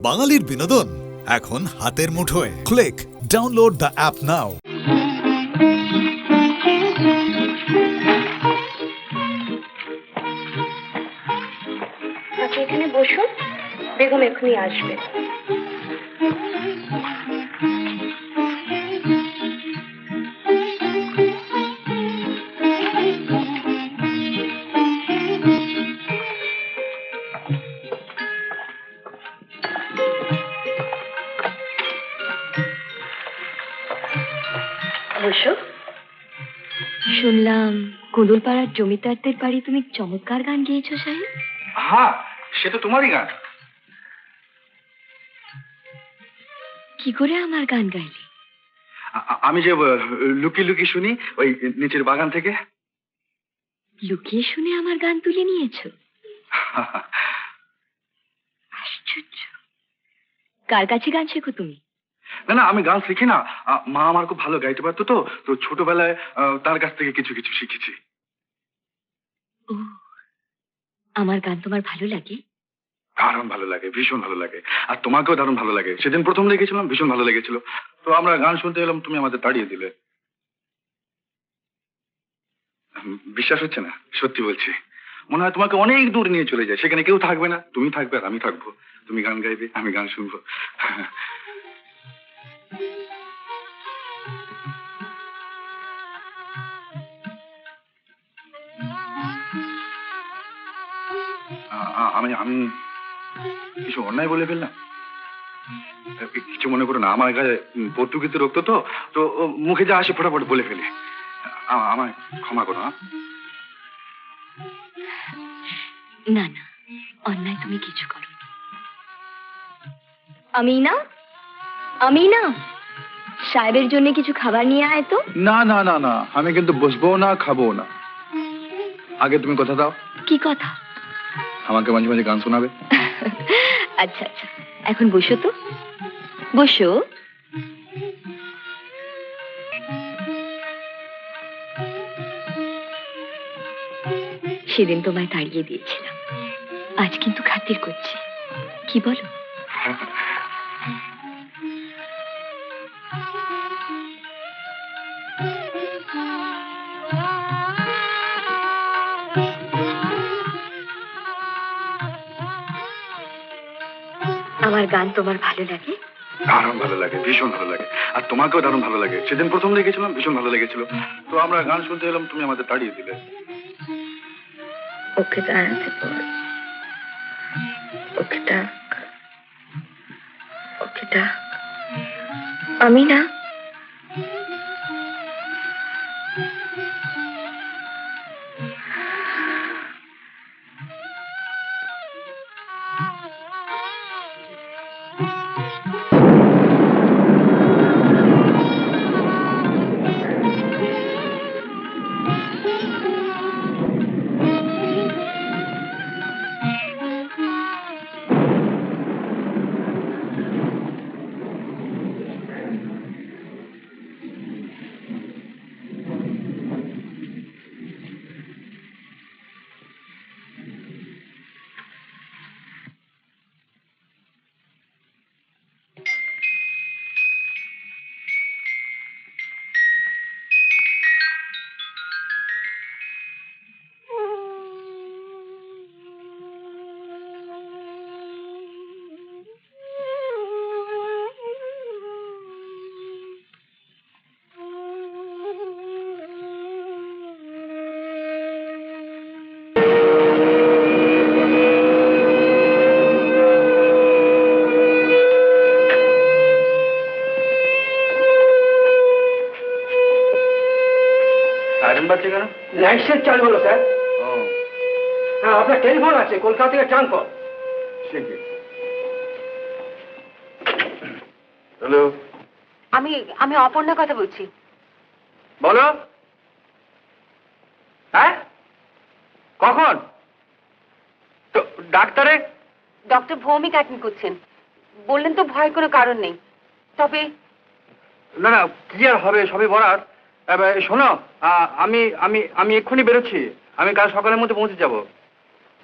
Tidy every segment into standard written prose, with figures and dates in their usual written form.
বাঙালির বিনোদন এখন হাতের মুঠোয়। ক্লিক ডাউনলোড দ্য অ্যাপ নাও। আপনি এখানে বসুন, বেগম এখনই আসবে। বসো। শুনলাম কুঁদুলপাড়ার জমিদারদের বাড়ি তুমি চমৎকার গান গেয়েছো সাহেব। হ্যাঁ, সে তো তোমারই গান। কি করে আমার গান গাইলে? আমি যে লুকিয়ে লুকিয়ে শুনি ওই নিচের বাগান থেকে। লুকিয়ে শুনে আমার গান তুলে নিয়েছো? আশ্চর্য। কার কাছে গান শেখো তুমি? না না, আমি গান শিখি না। মা আমার খুব ভালো গাইতে পারতো, তো তো ছোটবেলায় তার কাছ থেকে কিছু কিছু শিখেছি। ও, আমার গান তোমার ভালো লাগে? দারুণ ভালো লাগে, ভীষণ ভালো লাগে। আর তোমাকেও দারুণ ভালো লাগে। সেদিন প্রথম দেখেছিলাম, ভীষণ ভালো লেগেছিল। তো আমরা গান শুনতে এলাম, তুমি আমাদের তাড়িয়ে দিলে। বিশ্বাস হচ্ছে না? সত্যি বলছি। মনে হয় তোমাকে অনেক দূর নিয়ে চলে যায়, সেখানে কেউ থাকবে না, তুমি থাকবে আর আমি থাকবো। তুমি গান গাইবে, আমি গান শুনবো। আমি আমি কিছু অন্যায় বলে ফেললাম? কিছু মনে করো না, আমার গায়ে পর্তুগিজে রক্ত, তো তো মুখে যা আসে ফটাফট বলে ফেলে। আমায় ক্ষমা করো। না না, অন্যায় তুমি কিছু করো। আমি না সাহেবের জন্য কিছু খাবার নিয়ে আয় তো। না না না না, আমি কিন্তু বসবো না, খাবো না। আগে তুমি কথা দাও। কি কথা? আমাকে মাঝে মাঝে গান শোনাবে। আচ্ছা আচ্ছা, এখন বসো তো, বসো। সেদিন তোমায় তাড়িয়ে দিয়েছিলাম, আজ কিন্তু খাতির করছি, কি বলো? আমার গান তোমার ভালো লাগে? দারুণ ভালো লাগে, ভীষণ ভালো লাগে। আর তোমাকেও দারুণ ভালো লাগে। সেদিন প্রথম দেখেছিলাম, ভীষণ ভালো লেগেছিল। তো আমরা গান শুনতে এলাম, তুমি আমাদের তাড়িয়ে দিলে। ওকে দাঁড়াতে বল, ওকে ডাক, ওকে ডাক। আমি না নাইট শিফট চালু হলো স্যার। হ্যাঁ, আপনার টেলিফোন আছে, কলকাতা থেকে ট্রান্সফার। হ্যালো, আমি অপর্ণা কথা বলছি। বলো। হ্যাঁ, কখন? তো ডাক্তারে? ডক্টর ভৌমিক অ্যাটেন্ড করছেন, বললেন তো ভয়ের কোনো কারণ নেই, তবে না না, ক্লিয়ার হবে, সবই বলার। শোনো, আমি আমি আমি এক্ষুনি বেরোচ্ছি। আমি কাল সকালের মধ্যে পৌঁছে যাব।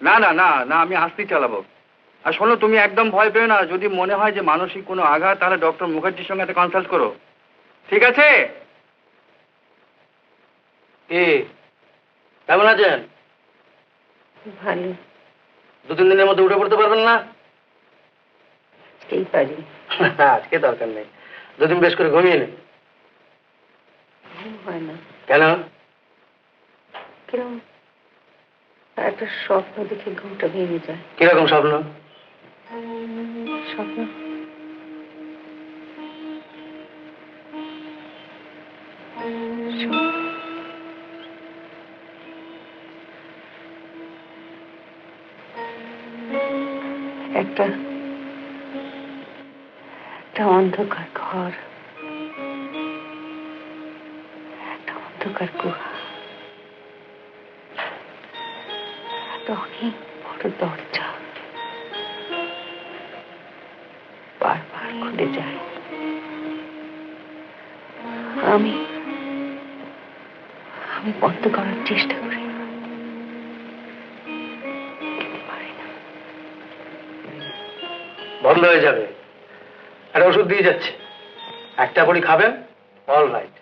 না না না না, আমি আসতেই চালাবো। আর শোনো, তুমি একদম ভয় পেও না। যদি মনে হয় যে মানসিক কোনো আঘাত, তাহলে ডক্টর মুখার্জির সঙ্গে একটা কনসাল্ট করো, ঠিক আছে? কি কেমন আছেন? ভালো। 2-3 দিনের মধ্যে উঠে পড়তে পারবেন না? এই পারি। আজকে দরকার নেই, 2 দিন বেশ করে ঘুমিয়ে নেই। ঘুম হয় না। কেন? কিরকম একটা স্বপ্ন দেখে ঘুমটা ভেঙে যায়। কিরকম স্বপ্ন? স্বপ্ন একটা একটা অন্ধকার ঘর, একটা অন্ধকার গুহা, একটা অনেক বড় দরজা বারবার খুলে যায়। আমি আমি বন্ধ করার চেষ্টা করি, কিন্তু পারি না। বন্ধ হয়ে যাবে। একটা ওষুধ দিয়ে যাচ্ছে, একটা করে খাবেন, অল রাইট।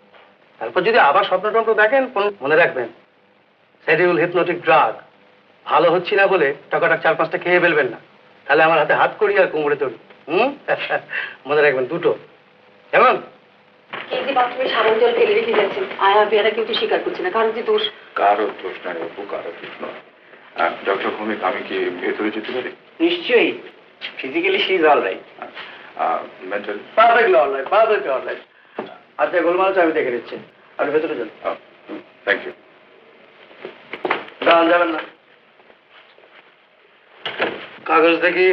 তারপর যদি আবার স্বপ্ন টপ্ন দেখেন, মনে রাখবেন সেডিউল হিপনোটিক ড্রাগ। ভালো হচ্ছি না বলে টাকাটা 4-5টা খেয়ে ফেলবেন না, তাহলে আমার হাতে হাত করি আর কোমরে ধরি। মনে রাখবেন, 2টো। কেমন? এই যে বাথরুমে সাবান জল ফেলে রেখে যাচ্ছেন, আয়া বেয়ারা কিন্তু স্বীকার করছে না। কারণ যে দোষ। কারো দোষ নয় বাবু, কারো দোষ নয়। ডক্টর ভৌমিক, আমি কি ভেতরে যেতে পারি? নিশ্চয়ই। Physically she is all right. Mental? Perfectly all right, perfectly all right. আচ্ছা, গোলমাল আমি দেখে নিচ্ছি, আপনি ভেতরে যান। Thank you. দাঁড়ান, যাবেন না। কাগজ দেখি।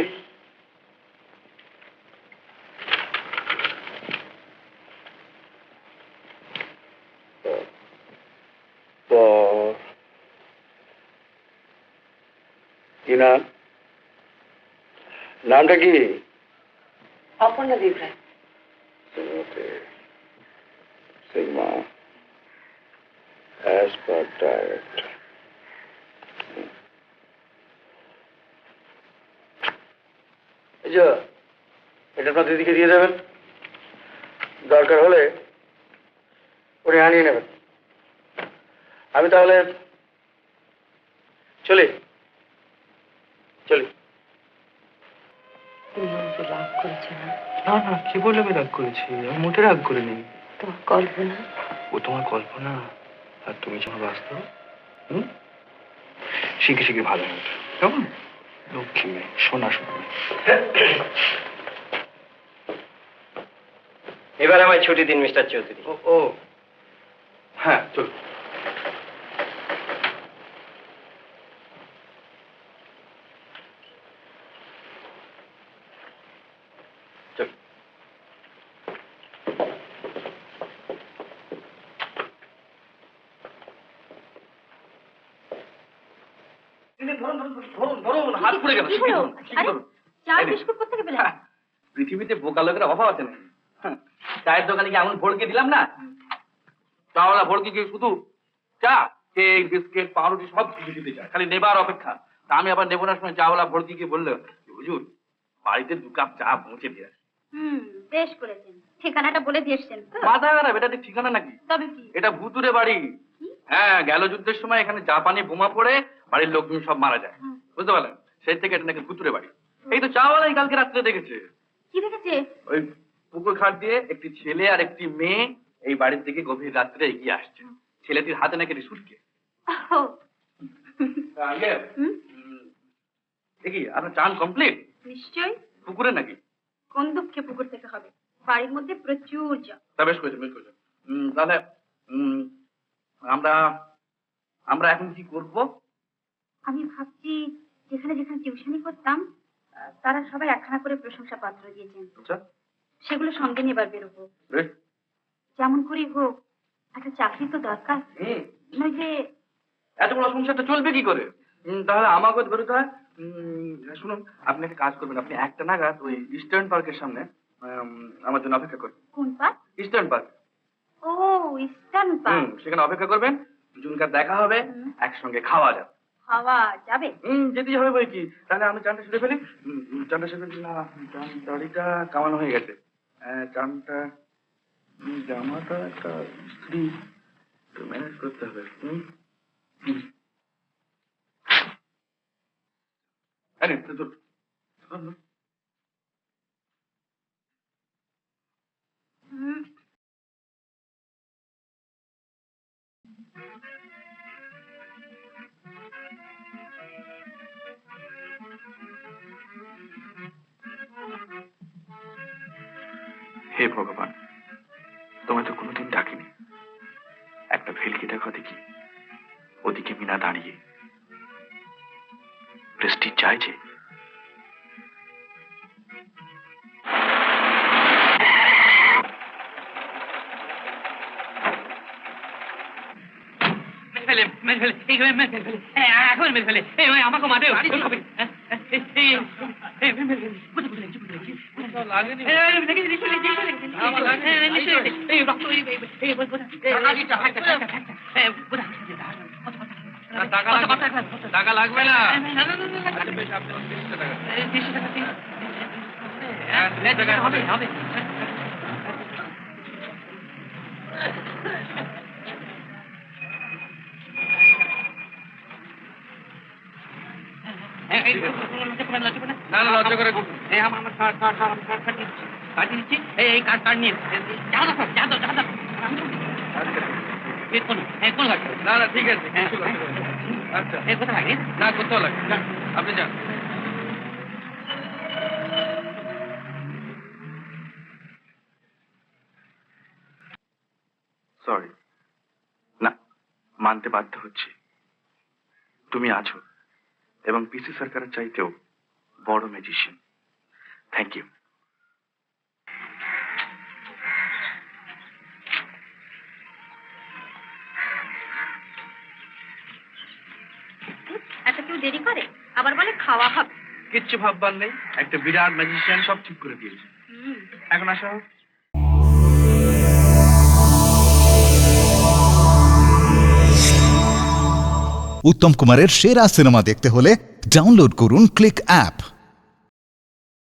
কি নাম? নামটা কি? Aparna Debray. Sigma as per diet. এই যে এটা আপনার দিদিকে দিয়ে দেবেন, দরকার হলে উনি আনিয়ে নেবেন। আমি তাহলে চলি। তুমি আমাকে রাগ করেছো না? না না, কি বলে আমি রাগ করেছি? আমি মোটে রাগ করিনি। তোমার কল্পনা। ও তোমার কল্পনা, আর তুমি তোমার বাস্তব। শিখে শিখে ভালো হবে, কেমন? লক্ষ্মী মেয়ে, সোনা সোনা। এবার আমায় ছুটি দিন মিস্টার চৌধুরী। ও হ্যাঁ, চলুন। হাত পুড়ে গেল। চা বিস্কুট কোথেকে পেলেন? পৃথিবীতে বোকা লোকের অভাব আছে নাকি? চায়ের দোকানে কি এমন ভড়কে দিলাম না? চাওয়ালা ভড়কে কি শুধু চা, কেক, বিস্কিট, পাউরুটি সব কিছু দিতে চায়, খালি নেবার অপেক্ষা। তা আমি আবার নেবো না সময় চাওয়ালা ভড়কে গিয়ে বললো, হুজুর বাড়িতে 2 কাপ চা পৌঁছে দিয়ে আসি। বেশ করেছেন, ঠিকানাটা বলে দিয়ে এসছেন তো? মাথা খারাপ, এটা ঠিকানা নাকি? তবে কি? এটা ভুতুরে বাড়ি। হ্যাঁ, গেল যুদ্ধের সময় এখানে জাপানি বোমা পড়ে বাড়ির লোকজন সব মারা যায়, বুঝতে পারলেন? সেই থেকে এটা নাকি ভুতুরে বাড়ি। এই তো চাওয়ালাই কালকে রাত্রে দেখেছে। কি দেখেছে? ওই পুকুর ঘাট দিয়ে একটি ছেলে আর একটি মেয়ে এই বাড়ির দিকে গভীর রাত্রে এগিয়ে আসছে। ছেলেটির হাতে নাকি একটি সুটকে। দেখি আপনার চান কমপ্লিট? নিশ্চয়ই। পুকুরে নাকি? কোন দুঃখে পুকুর থেকে হবে? বাড়ির মধ্যে প্রচুর জল। তা বেশ করেছে, বেশ করেছে। তাহলে আমরা আমরা এখন কি করব? আমি ভাবছি যেখানে যেখানে টিউশনি করতাম তারা সবাই একখানা করে প্রশংসা পত্র দিয়েছেন, আচ্ছা, সেগুলো সঙ্গে নিয়ে এবার বেরোবো। বেশ। যেমন করেই হোক একটা চাকরি তো দরকার, নয় যে এত বড় সংসারটা চলবে কি করে? তাহলে আমাকে বেরোতে হয়। শুনুন, আপনি একটা কাজ করবেন, আপনি 1টা নাগাদ ওই ইস্টার্ন পার্কের সামনে আমার জন্য অপেক্ষা করবেন। কোন পার্ক? Eastern Park. ও, ইস্টার্ন পার্ক। সেখানে অপেক্ষা করবেন, দুজনকার দেখা হবে, একসঙ্গে খাওয়া যাবে। খাওয়া যাবে? যেতেই হবে বই কি, তাহলে আমি চানটা সেরে ফেলি। চানটা সেরে ফেলি না, চান দাড়িটা কামানো হয়ে গেছে। চানটা জামাটা একটা স্ত্রী ম্যানেজ করতে হবে। আরে তোর হে ভগবান, তোমায় তো কোনোদিন ডাকিনি। একটা ভেলকি দেখা দেখি, ওদিকে মিনা দাঁড়িয়ে। প্রেস্টিজ চাইছে। আমাকে মারে টাকা লাগবে না। হবে লজ্জা করে আমার কাটিয়ে দিচ্ছি। এই কার্ড নিয়ে না না ঠিক আছে। আচ্ছা কোথায় লাগে না, কোথাও লাগে না, আপনি যান। সরি, না মানতে বাধ্য হচ্ছে। তুমি আছো এবং পিসি সরকারের চাইতেও বড় ম্যাজিশিয়ান। Thank you. এত কেউ দেরি করে, আবার বলে খাওয়া হবে। কিচ্ছু ভাববার নেই, একটা বিরাট ম্যাজিশিয়ান সব ঠিক করে দিয়েছে। এখন আসা হোক। উত্তম কুমারের সেরা সিনেমা দেখতে হলে ডাউনলোড করুন ক্লিক অ্যাপ।